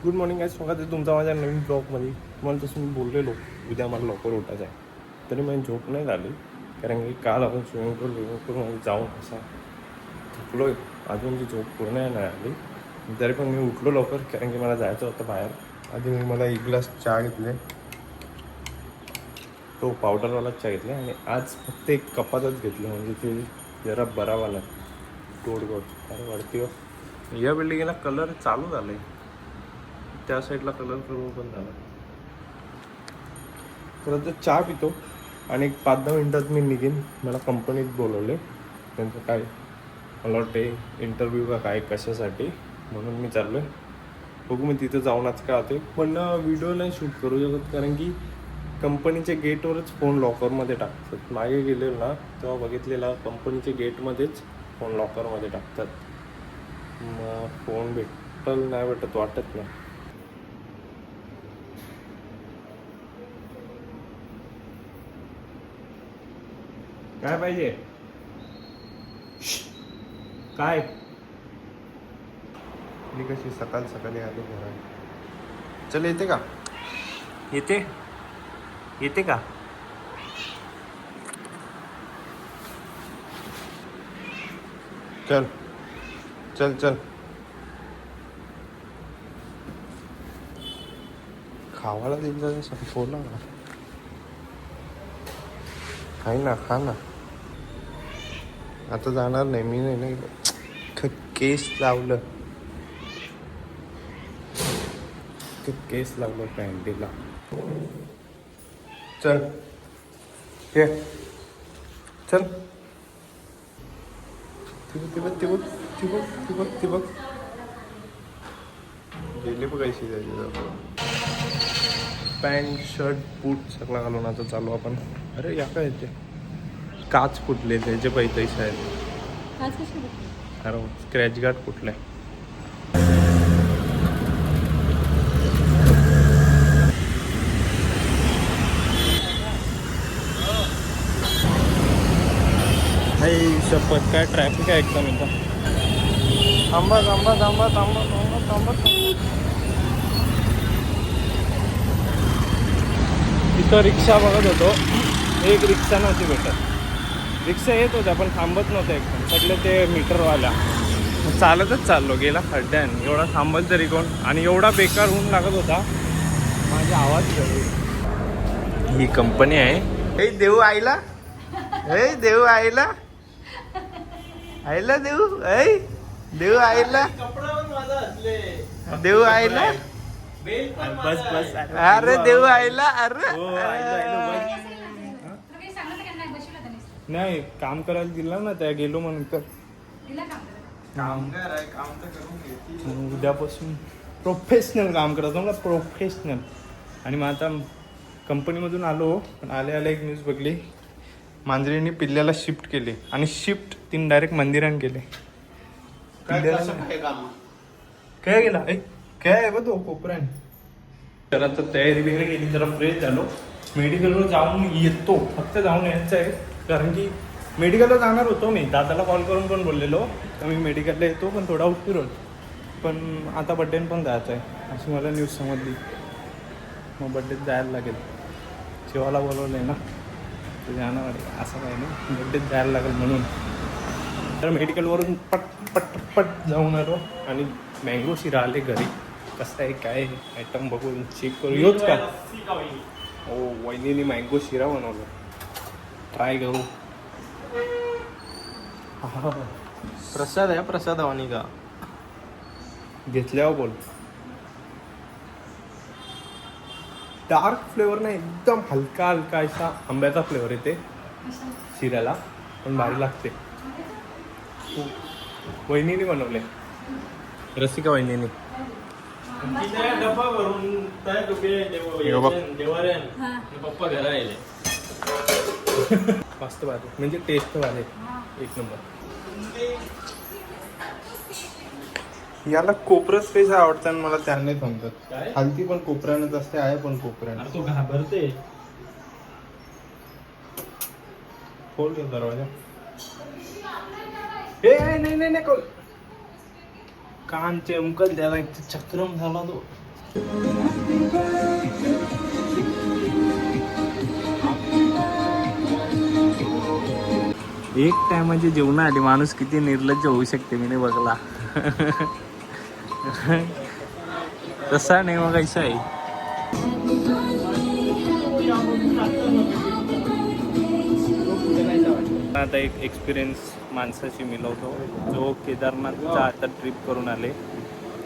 Good morning आहे, स्वागत आहे तुमचा माझ्या नवीन ब्लॉगमध्ये. तुम्हाला तसं मी बोललेलो उद्या मला लवकर उठायचं आहे, तरी माझी झोप नाही झाली. कारण की काल आपण स्विमिंग पूलमध्ये जाऊन असा थकलो आहे, अजून ती झोप पूर्ण नाही आली. तरी पण मी उठलो लवकर कारण की मला जायचं होतं बाहेर. आधी मी मला एक ग्लास चहा घेतले, तो पावडरवाला चहा घेतला आणि आज फक्त एक कपातच घेतलं, म्हणजे ते जरा बरावाला गोड गोड अरे वाढते. या बिल्डिंगला कलर चालू झाला आहे, त्या साईडला कलर करून पण झाला. तर आता चहा पितो आणि एक 5-10 मिनटात मी निघेन. मला कंपनीत बोलवले, त्यांचं काय मला वाटते इंटरव्ह्यू का काय कशासाठी, म्हणून मी चाललो आहे. बघू मी तिथं जाऊनच का होते. पण व्हिडिओ नाही शूट करू शकत कारण की कंपनीच्या गेटवरच फोन लॉकरमध्ये टाकतात. मागे गेलेलो ना तेव्हा बघितलेला, कंपनीच्या गेटमध्येच फोन लॉकरमध्ये टाकतात. मग फोन भेटल नाही भेटत वाटत नाही. काय पाहिजे काय? मी कशी सकाळ सकाळी आली घरात. चल येते का? येते का? चल चल चल. खावाला दिलं संपवलं ना. खाई ना, खा ना. आता जाणार नाही मी, नाही केस लावलं, केस लावलं पॅन्टीला. चल हे चल. ती बघ गेले बघ कशी जायची. पॅन्ट शर्ट बूट सगळं घालून आता चालू आपण. अरे या काय येते काच फुटले, त्याचे पैसे आहेत. अरे स्क्रॅच गार्ड फुटलाय. शपथ काय ट्रॅफिक आहे एकदम इथं. थांबा. तिथं रिक्षा बघत होतो, एक रिक्षा नव्हती भेटत. रिक्षा येत होत्या पण थांबत नव्हत्या एकदम, सगळे ते मीटरवाल्या. चालतच चाललो, गेला खड्ड्यान. एवढा थांबत तरी कोण, आणि एवढा बेकार ऊन लागत होता, माझा आवाज. ही कंपनी आहे. हे देऊ आईला, हे देऊ आईला, आईला देऊ, ऐ देऊ आईला, देऊ आईला. बस अरे देऊ आईला. अरे नाही काम करायला दिला ना, त्या गेलो म्हणून. तर उद्यापासून प्रोफेशनल काम करायचं मला, प्रोफेशनल. आणि मग आता कंपनीमधून आलो, पण आले एक न्यूज बघली, मांजरीने पिल्ल्याला शिफ्ट केले आणि शिफ्ट तीन डायरेक्ट मंदिरात गेले. काय गेला काय आहे बघ तो कोपऱ्यान. तर आता तयारी वगैरे केली, जरा फ्रेश झालो. मेडिकलवर जाऊन येतो, फक्त जाऊन यायचं आहे. कारण की मेडिकलला जाणार होतो मी, दादाला कॉल करून पण बोललेलो तर मी मेडिकलला येतो, पण थोडा उशीर होईल. पण आता बड्डेन पण जायचं आहे अशी मला न्यूज समजली. मग बड्डेत जायला लागेल. शिवाला बोलवलं आहे ना, ते जाणार असं काही नाही, बड्डेत जायला लागेल म्हणून. तर मेडिकलवरून पट जाऊन आलो आणि मँगो शिरा आले घरी. कसं आहे काय आयटम बघून चेक करू योच का. हो, वहिनीने मँगो शिरा बनवला, ट्राय करू. प्रसाद आहे, प्रसाद वाणी का घेतल्यावर बोल. डार्क फ्लेवर नाही, एकदम हलका असा आंब्याचा फ्लेवर येते शिऱ्याला, पण भारी लागते. वहिनीने बनवले, रसिका वहिनीने. डब्बा भरून पप्पा घरा आले. मस्त भारी, म्हणजे टेस्ट भारी, एक नंबर. याला कोपरं स्पेस आवडतं आणि मला त्याने समजत. हलती पण कोपऱ्यानंच असते, आहे पण कोपऱ्यानं. तो घाबरते. खोल दरवाजा. हे नाही कान चमकल, त्याला चक्रम झाला तो. एक टायमाची जेवण आली माणूस किती निर्लज्ज होऊ शकते मी नाही बघला. तसा नाही मग ऐसा आहे. आता एक एक्सपिरियन्स माणसाशी मिळवतो जो केदारनाथचा आता ट्रिप करून आले.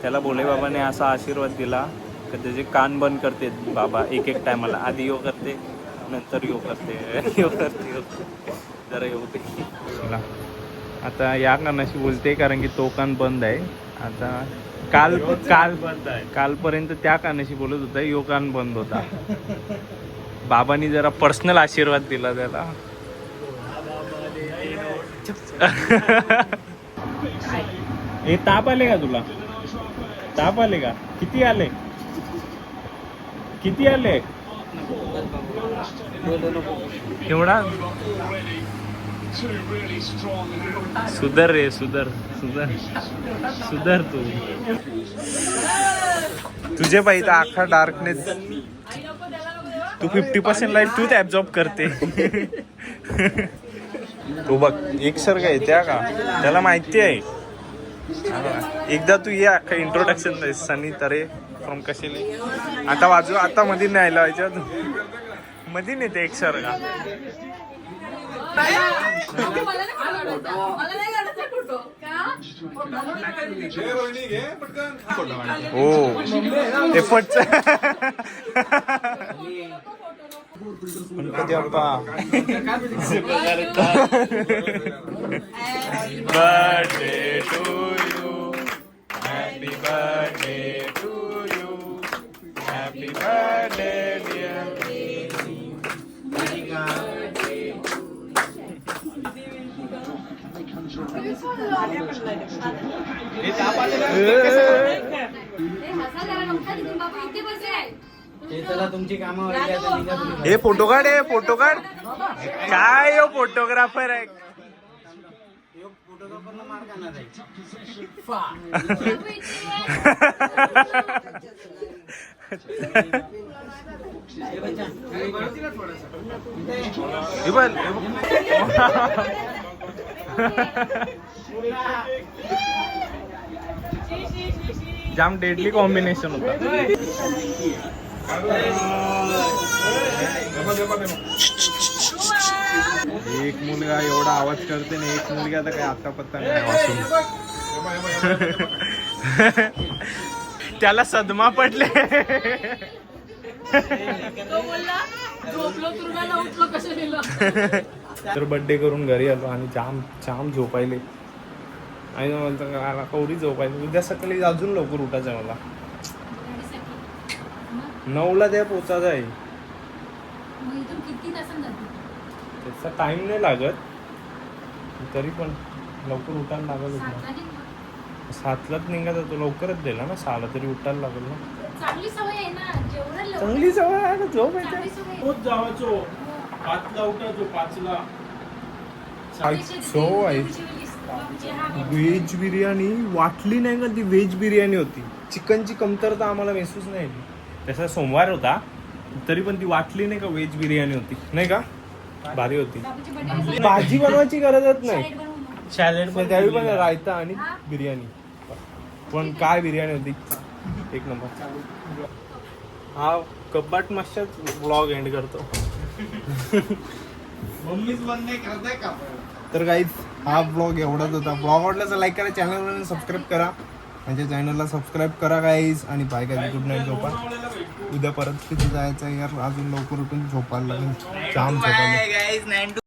त्याला भोले बाबाने असा आशीर्वाद दिला की त्याचे कान बंद करते बाबा एक एक टायमाला. आधी यो करते नंतर यो करते यो करते जरा येऊ दे. चला आता या कानाशी बोलते कारण की तो कान बंद आहे. आता काल बंद आहे. कालपर्यंत त्या कानाशी बोलत होता, यो कान बंद होता. बाबांनी जरा पर्सनल आशीर्वाद दिला त्याला. हे ताप आले का तुला? ताप आले का? किती आले? किती आले? एवढा? सुधर रे सुधर सुधर सुधर तू. तुझे पाहिजे अख्खा डार्कनेस तू 50% लाईट तूच ऍब्झॉर्ब करते. तू बघ एकसारखं आहे त्या का त्याला माहिती आहे. एकदा तू ये अख्खा introduction Sunny Tare from Kasheli. आता वाजू आता मध्ये नाही आला व्हायच्या मध्ये नाही ते एकसारखा. हो effort Ganpati Bappa. Birthday to you. Happy birthday to you. Happy birthday dear. हे फोटो काढ. हे फोटो काढ. काय हो फोटोग्राफर आहे. जाम डेडली कॉम्बिनेशन होता. एक मुलगा एवढा आवाज करते ना, एक मुलगा आता काय आता पत्ता नाही वाचून. त्याला सदमा पडले. तर बर्थडे करून घरी आलो आणि जाम झोपायले. आणि म्हणतो कवडी झोपायला. उद्या सकाळी अजून लवकर उठायचं मला. 9ला त्या पोचायचं आहे. त्याचा टाइम नाही लागत तरी पण लवकर उठायला लागत होत. 7लाच निघायचा तो लवकरच दिला ना. 6ला तरी उठायला लागल ना. चांगली सवय आहे ना. झोप येते. रोज जावायचो 5ला उठायचो. 5ला व्हेज बिर्याणी वाटली नाही का ती. व्हेज बिर्याणी होती. चिकनची कमतरता आम्हाला महसूस नाही आली. तसा सोमवार होता तरी पण ती वाटली नाही का व्हेज बिर्याणी होती नाही का. भारी होती. भाजी बनवायची गरजच नाही. सॅलेड त्यावेळी पण रायता आणि बिर्याणी. पण काय बिर्याणी होती एक नंबर. हा कब्बाट मस्त ब्लॉग एंड करतो. तर गाईज हा ब्लॉग एवढाच होता. ब्लॉग आवडला तर लाईक करा. चॅनलवर सबस्क्राईब करा. माझ्या चॅनलला सबस्क्राईब करा गाईज. आणि बाय गाईज. Good night. झोपा. उद्या परत किती जायचं यार. अजून लवकर उठून झोपायला लागेल. जाम झोपायला.